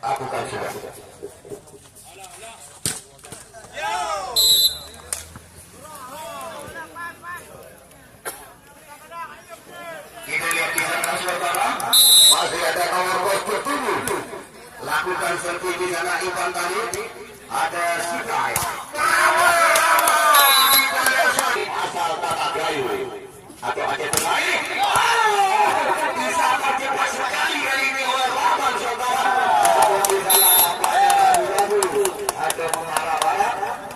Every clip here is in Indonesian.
lakukan sudah. Kita lihat di sana saudara, masih ada nomor bos 7. Lakukan serti di sana Ivan tadi. Ada Sikai. Asal tata gayu. Atau ada pemain. Bisa tercepat sekali kali ini oleh lawan saudara. Di sana ada mengarah barat.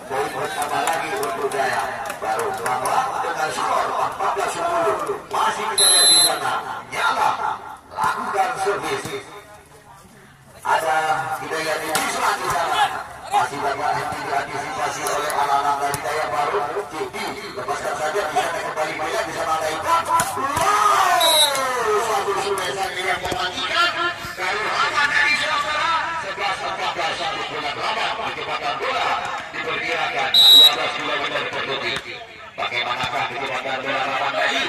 Poin bersama lagi untuk Jaya. Baru bahwa dengan skor 14-10 masih kita lihat di sana. Nyala lakukan servis. Ada kita lihat di sana. Masih banyak yang tidak diantisipasi oleh anak-anak dari Jaya Baru. Jadi lepaskan saja bisa kembali banyak bisa ada Ivan. Satu sumesan yang mematikan. Kalau lawan dari saudara 11-14 satu bola lawan kecepatan bola diperkirakan 12 km per detik. Bagaimanakah kecepatan bola lawan tadi?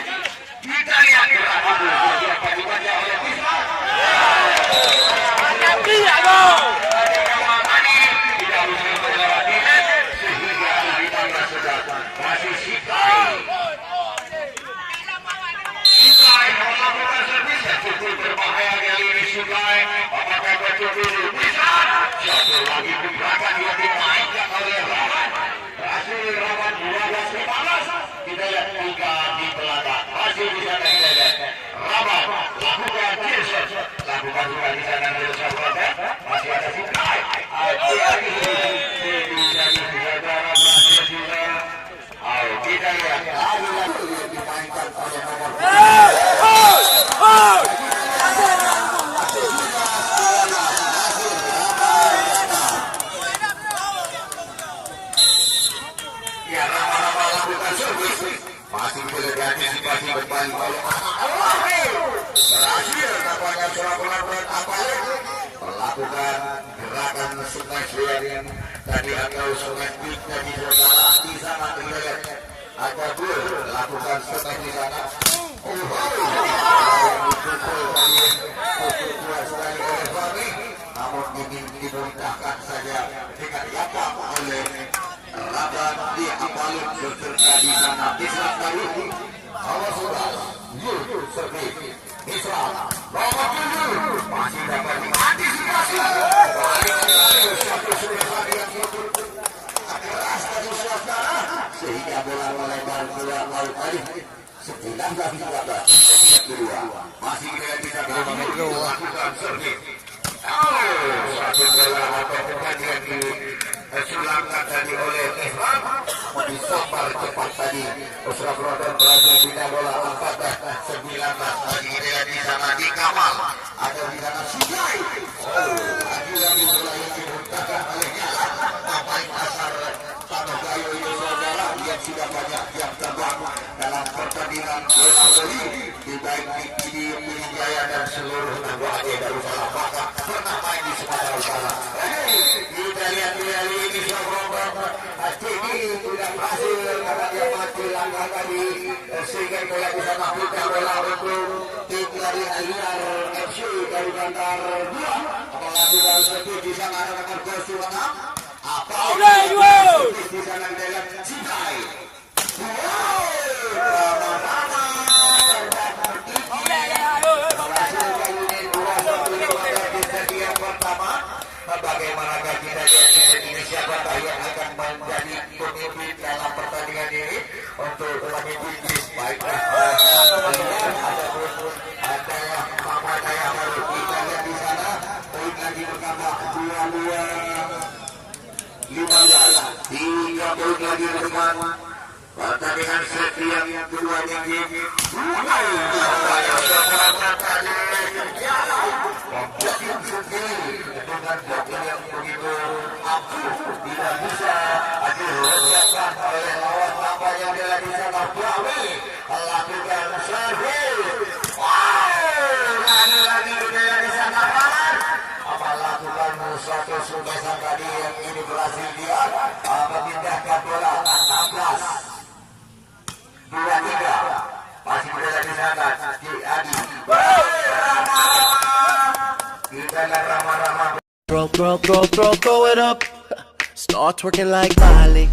Kita lihat gerak yang dilakukannya oleh Islam. Masih Sikai melakukan servis yang cukup berbahaya kali ini. Sikai apakah betul bisa satu lagi gebrakan yang dimainkan oleh Rawan. Berhasil Rawan 12-15. Kita lihat 3 di belakang masih bisa kita lihat Rawan lakukan Kirsten, lakukan juga di sana Kirsten masih ada Sikai. Kita lihat lagi yang dimainkan oleh nomor ya lama-lama lakukan servis masih bisa diantisipasi kembali oleh berhasil nampaknya seorang pelan-pelan apalagi melakukan gerakan smash yang tadi atau smash kick tadi saudara di sana kita lihat ada gol lakukan smash di sana. Dipukul tadi kuat sekali oleh Fahmi, namun dimuntahkan saja dengan yapak oleh Raban di Apalun beserta di sana Islam tadi. Awas sudah Yul servis Islam nomor 7 masih dapat diantisipasi. Satu sudah yang keras tadi saudara sehingga bola melebar keluar laut tadi 19-12 masih kita bisa lakukan servis. Satu bola atau pertandingan disulangkan tadi oleh Islam disambar cepat tadi. Usra Broden berhasil pindah bola 14-19 lagi kita di sana di Kamal ada di sana Sikai. Lagi-lagi bola yang dimuntahkan oleh Nyala sampai asar Tanah Gayo ini saudara yang sudah banyak yang terbang dalam pertandingan bola voli di baik di Jaya dan seluruh anggota Darussalam pernah main di Sumatera Utara. Kita lihat kali ini Sobroban ini sudah berhasil karena dia mati langkah tadi sehingga bola bisa melakukan bola untuk tim dari Aliar FC dari Bantar 2 melakukan seperti di sana ada nomor 26 apa di sana dalam Sikai. Bagaimanakah kita lihat ini siapa yang akan menjadi pemimpin dalam pertandingan ini untuk pemimpin baiklah ada Mama Jaya Baru kita lihat di sana poin lagi bertambah 3 poin lagi dengan pertandingan set yang kedua ini dengan blokir yang begitu ampuh tidak bisa dilakukan oleh lawan tampaknya dia di sana Fahmi melakukan servis. Lagi dia di sana melakukan suatu sumbesan tadi yang ini berhasil dia memindahkan bola 16-23 masih berada di sana di Adi. Kita Rama-Rama Throw it up. Start twerking like Miley.